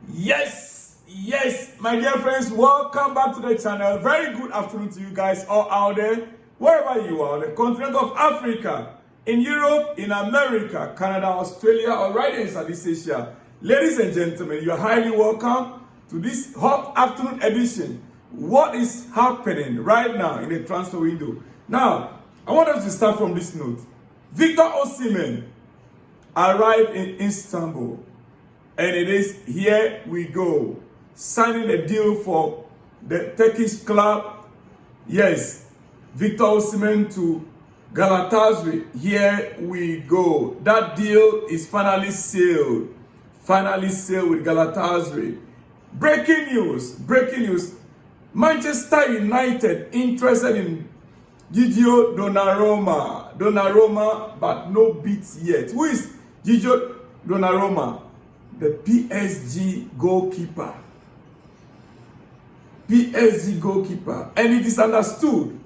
Yes, my dear friends, welcome back to the channel. Very good afternoon to you guys all out there, wherever you are, on the continent of Africa, in Europe, in America, Canada, Australia, or right in Southeast Asia. Ladies and gentlemen, you are highly welcome to this hot afternoon edition. What is happening right now in the transfer window? Now, I want us to start from this note. Victor Osimhen arrived in Istanbul. And it is here we go. Signing a deal for the Turkish club. Yes, Victor Osimhen to Galatasaray. Here we go. That deal is finally sealed. Finally sealed with Galatasaray. Breaking news. Manchester United interested in Gigio Donnarumma, but no bids yet. Who is Gigio Donnarumma? The PSG goalkeeper. And it is understood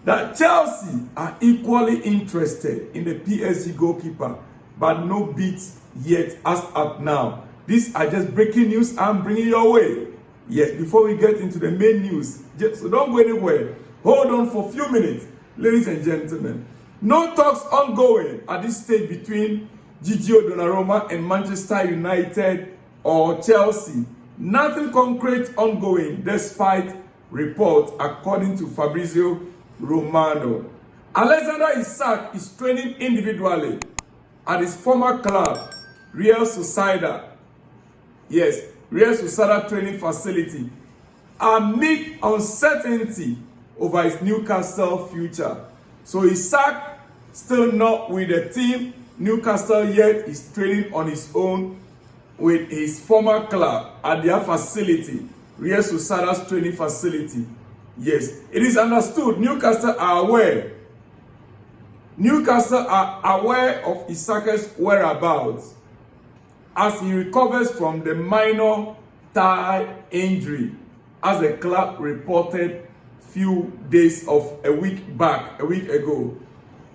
that Chelsea are equally interested in the PSG goalkeeper, but no bids yet as of now. These are just breaking news I'm bringing your way. Yes, before we get into the main news, so don't go anywhere. Hold on for a few minutes, ladies and gentlemen. No talks ongoing at this stage between Gigio Donnarumma and Manchester United or Chelsea. Nothing concrete ongoing despite reports according to Fabrizio Romano. Alexander Isak is training individually at his former club, Real Sociedad. Yes, Real Sociedad training facility amid uncertainty over his Newcastle future. So Isak still not with the team. Newcastle yet is training on his own with his former club at their facility, Real Sociedad's training facility. Yes, it is understood Newcastle are aware. Newcastle are aware of Isak's whereabouts as he recovers from the minor thigh injury, as the club reported few days of a week ago.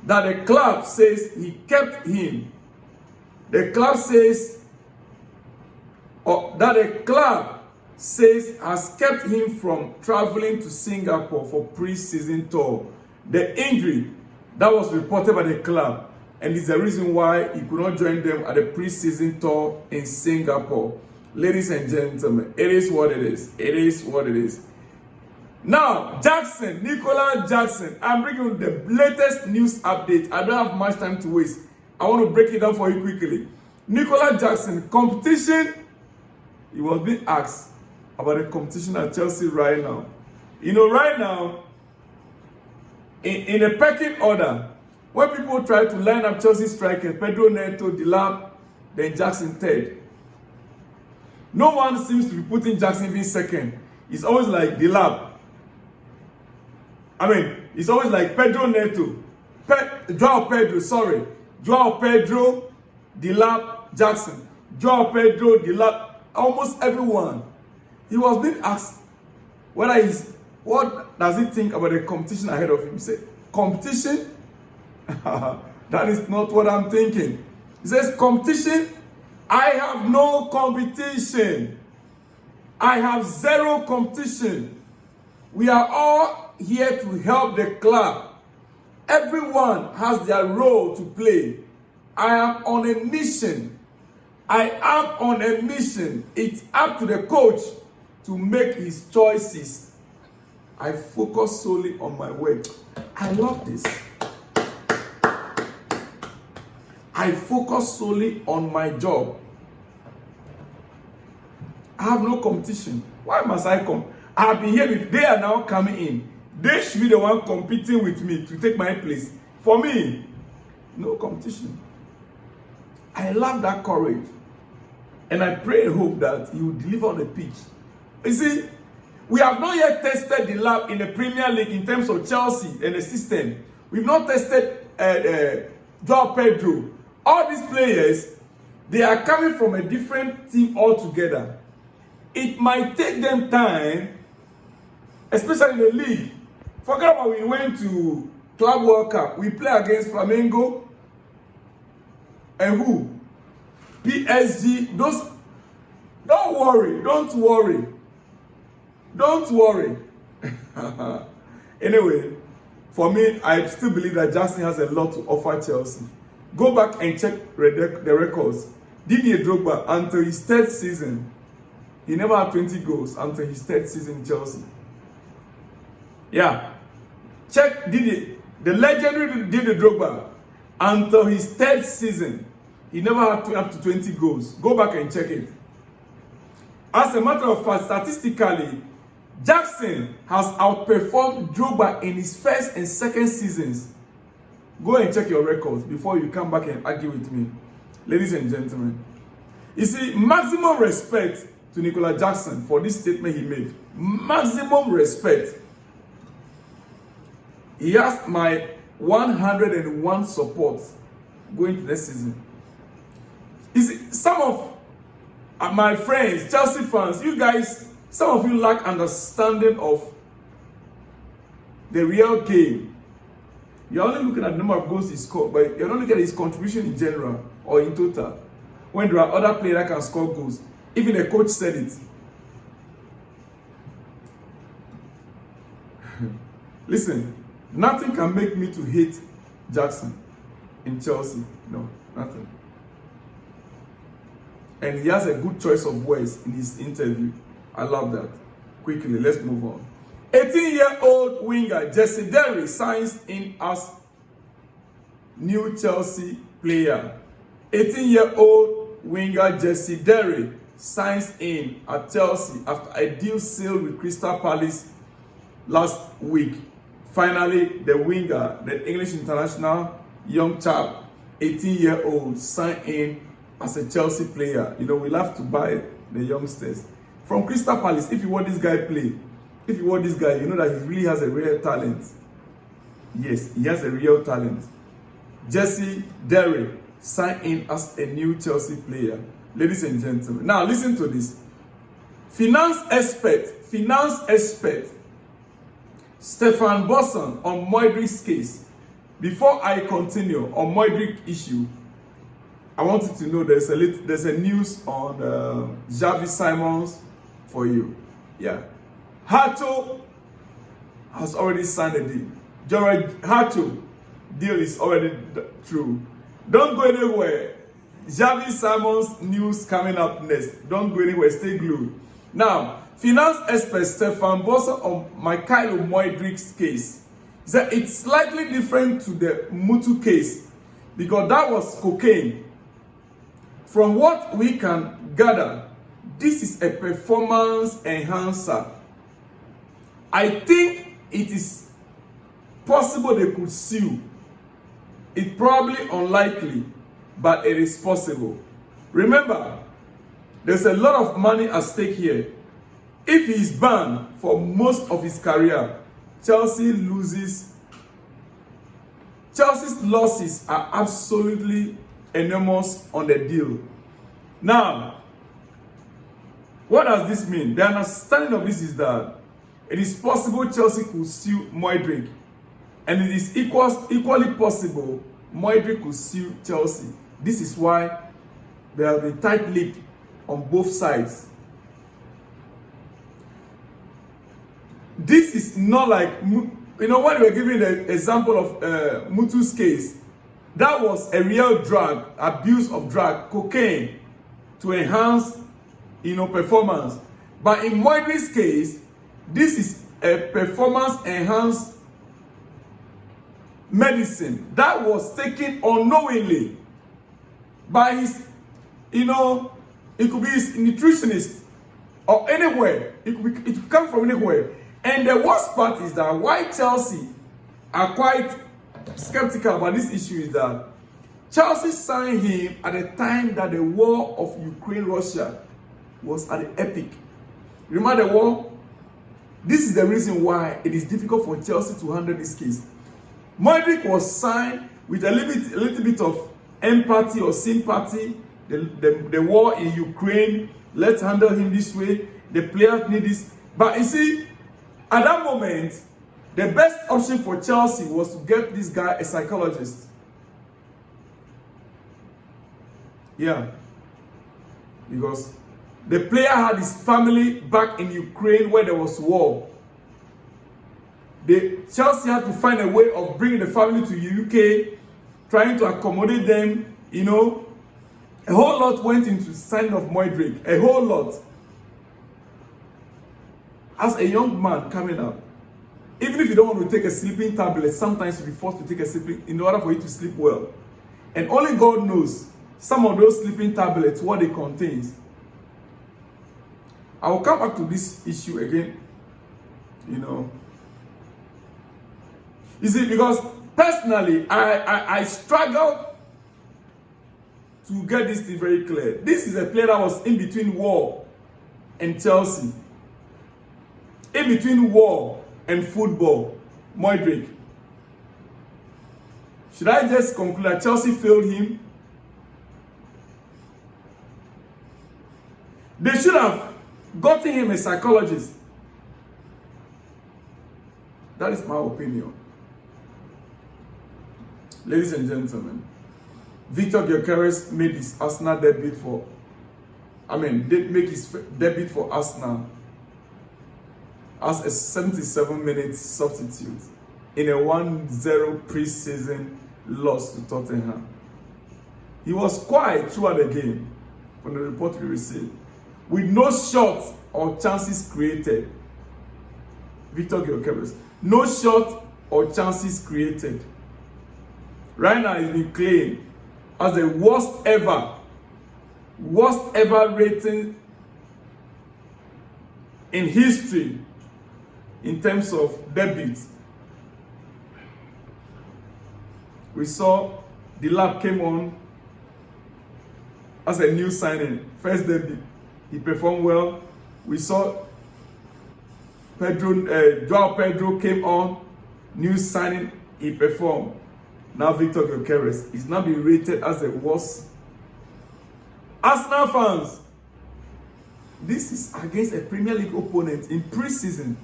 That the club says he kept him. The club says has kept him from traveling to Singapore for pre-season tour. The injury that was reported by the club, and is the reason why he could not join them at the pre-season tour in Singapore. Ladies and gentlemen, it is what it is. Now, Nicola Jackson, I'm bringing you the latest news update. I don't have much time to waste. I want to break it down for you quickly. Nicola Jackson, competition. He was being asked about the competition at Chelsea right now. You know, right now, in a pecking order, when people try to line up Chelsea strikers, Pedro Neto, Delap, then Jackson third. No one seems to be putting Jackson even second. It's always like Delap. It's always like Pedro Neto, Joao Pedro, Delap, Jackson, Joao Pedro, Delap, almost everyone. He was being asked what does he think about the competition ahead of him. He said, competition? That is not what I'm thinking. He says, competition? I have no competition. I have zero competition. We are all here to help the club. Everyone has their role to play. I am on a mission. It's up to the coach to make his choices. I focus solely on my work. I love this. I focus solely on my job. I have no competition. Why must I come? I have been here. If they are now coming in, they should be the one competing with me to take my place. For me, no competition. I love that courage. And I pray and hope that he will deliver on the pitch. You see, we have not yet tested the lab in the Premier League in terms of Chelsea and the system. We've not tested Joao Pedro. All these players, they are coming from a different team altogether. It might take them time, especially in the league. Forget about we went to Club World Cup. We play against Flamengo and who? PSG. Those Don't worry. Don't worry. Don't worry. Anyway, for me, I still believe that Jackson has a lot to offer Chelsea. Go back and check the records. Didier Drogba, until his third season, he never had 20 goals until his third season in Chelsea. Yeah. Check Didier, the legendary Didier Drogba, until his third season, he never had up to 20 goals. Go back and check it. As a matter of fact, statistically, Jackson has outperformed Drogba in his first and second seasons. Go and check your records before you come back and argue with me. Ladies and gentlemen, you see, maximum respect to Nicola Jackson for this statement he made. Maximum respect. He has my 101 support going to next season. You see, some of my friends, Chelsea fans, you guys, some of you lack understanding of the real game. You're only looking at the number of goals he scored, but you're not looking at his contribution in general or in total. When there are other players that can score goals, even the coach said it. Listen, nothing can make me to hate Jackson in Chelsea. No, nothing. And he has a good choice of words in his interview. I love that. Quickly, let's move on. 18-year-old winger Jesse Derry signs in as new Chelsea player. 18-year-old winger Jesse Derry signs in at Chelsea after a deal sealed with Crystal Palace last week. Finally, the winger, the English international young chap, 18-year-old, signed in as a Chelsea player. You know, we love to buy the youngsters. From Crystal Palace, if you want this guy play, if you want this guy, you know that he really has a real talent. Yes, he has a real talent. Jesse Derry signed in as a new Chelsea player. Ladies and gentlemen. Now, listen to this. Finance expert, Stefan Bosson on Mudryk's case. Before I continue on Mudryk issue, I want you to know there's a news on Xavi Simons for you. Yeah. Hato has already signed a deal. Jared Hato deal is already through. Don't go anywhere. Xavi Simons news coming up next. Don't go anywhere. Stay glued. Now, finance expert Stefan Bosson on Michael Mudryk's case said it's slightly different to the Mutu case because that was cocaine. From what we can gather, this is a performance enhancer. I think it is possible they could sue. It's probably unlikely, but it is possible. Remember, there's a lot of money at stake here. If he is banned for most of his career, Chelsea's losses are absolutely enormous on the deal. Now, what does this mean? The understanding of this is that it is possible Chelsea could sue Mudryk, and it is equally possible Mudryk could sue Chelsea. This is why there will be tight lip on both sides. This is not like, you know, when we were giving the example of Mutu's case, that was a real drug, abuse of drug, cocaine, to enhance, you know, performance. But in Mudryk's case, this is a performance enhanced medicine that was taken unknowingly by his, you know, it could be his nutritionist or anywhere. It could come from anywhere. And the worst part is that why Chelsea are quite skeptical about this issue is that Chelsea signed him at the time that the war of Ukraine-Russia was at the epic. Remember the war? This is the reason why it is difficult for Chelsea to handle this case. Mudryk was signed with a little bit of empathy or sympathy. The war in Ukraine, let's handle him this way. The players need this. But you see, at that moment, the best option for Chelsea was to get this guy a psychologist. Yeah. Because The player had his family back in Ukraine where there was war. Chelsea had to find a way of bringing the family to UK, trying to accommodate them, you know. A whole lot went into signing of Mudryk. A whole lot. As a young man coming up, even if you don't want to take a sleeping tablet, sometimes you'll be forced to take a sleeping in order for you to sleep well. And only God knows some of those sleeping tablets, what they contain. I will come back to this issue again, you know. You see, because personally, I struggle to get this thing very clear. This is a player that was in between war and Chelsea. In between war and football, Mudryk. Should I just conclude that Chelsea failed him? They should have gotten him a psychologist. That is my opinion. Ladies and gentlemen, Victor Gyökeres made his Arsenal debut did make his debut for Arsenal as a 77-minute substitute in a 1-0 pre-season loss to Tottenham. He was quiet throughout the game from the report we received, with no shots or chances created. Victor Gyökeres, no shot or chances created. Right now, he's been claimed as the worst ever rating in history in terms of debut. We saw the lab came on as a new signing, first debut. He performed well. We saw Joao Pedro came on, new signing, he performed. Now Victor Gyökeres is now being rated as the worst. Arsenal fans, this is against a Premier League opponent in pre-season,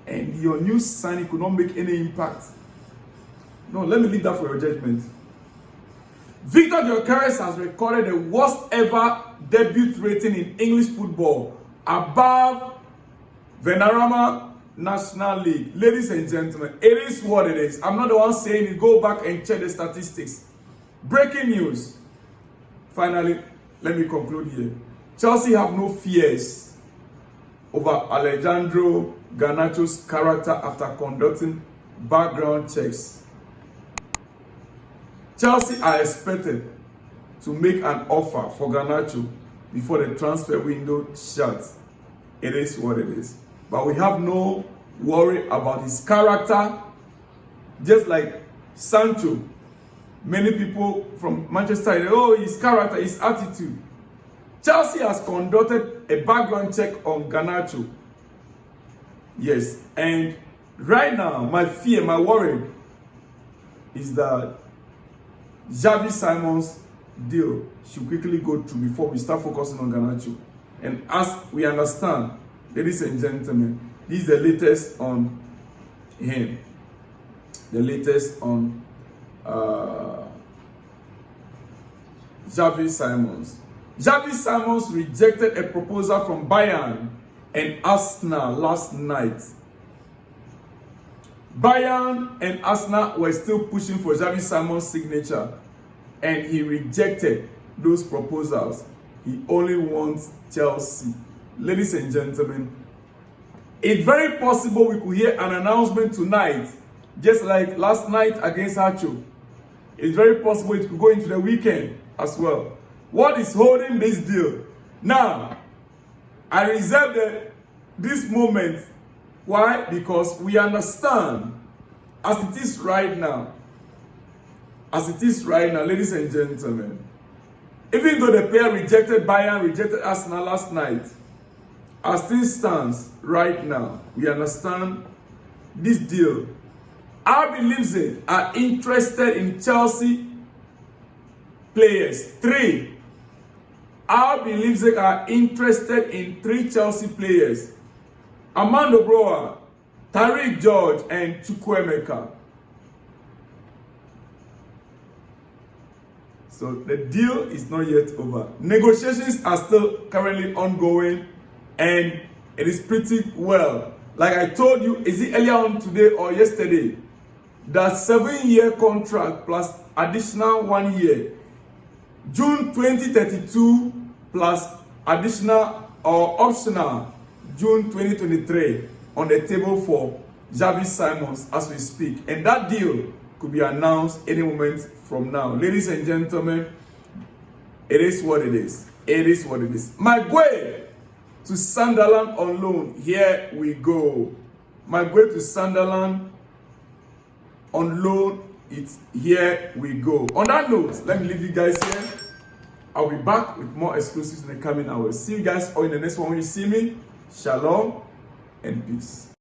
and your new signing could not make any impact. No, let me leave that for your judgment. Victor Gyökeres has recorded the worst ever debut rating in English football, above Vanarama National League. Ladies and gentlemen, it is what it is. I'm not the one saying it. Go back and check the statistics. Breaking news. Finally, let me conclude here. Chelsea have no fears over Alejandro Garnacho's character after conducting background checks. Chelsea are expected to make an offer for Garnacho before the transfer window shuts. It is what it is. But we have no worry about his character. Just like Sancho, many people from Manchester United, oh, his character, his attitude. Chelsea has conducted a background check on Garnacho. Yes, and right now, my fear, my worry is that Xavi Simon's deal should quickly go through before we start focusing on Garnacho. And as we understand, ladies and gentlemen, this is the latest on him. The latest on Xavi Simons. Xavi Simons rejected a proposal from Bayern and Arsenal last night. Bayern and Arsenal were still pushing for Xavi Simons' signature, and he rejected those proposals. He only wants Chelsea. Ladies and gentlemen, it's very possible we could hear an announcement tonight, just like last night against Hacho. It's very possible it could go into the weekend as well. What is holding this deal? Now, I reserve this moment. Why? Because we understand, as it is right now, ladies and gentlemen, even though the player rejected Bayern, rejected Arsenal last night, as things stands right now, we understand this deal. RB Leipzig are interested in Chelsea players. 3. RB Leipzig are interested in 3 Chelsea players. Armando Broa, Tariq George, and Chukwuemeka. So the deal is not yet over. Negotiations are still currently ongoing, and it is pretty well. Like I told you, is it earlier on today or yesterday? The 7-year contract plus additional 1 year, June 2032 plus additional or optional June 2023 on the table for Xavi Simons as we speak. And that deal could be announced any moment from now. Ladies and gentlemen, it is what it is. It is what it is. Maguire to Sunderland on loan. Here we go. Maguire to Sunderland on loan. It's here we go. On that note, let me leave you guys here. I'll be back with more exclusives in the coming hours. See you guys all in the next one. When you see me, shalom and peace.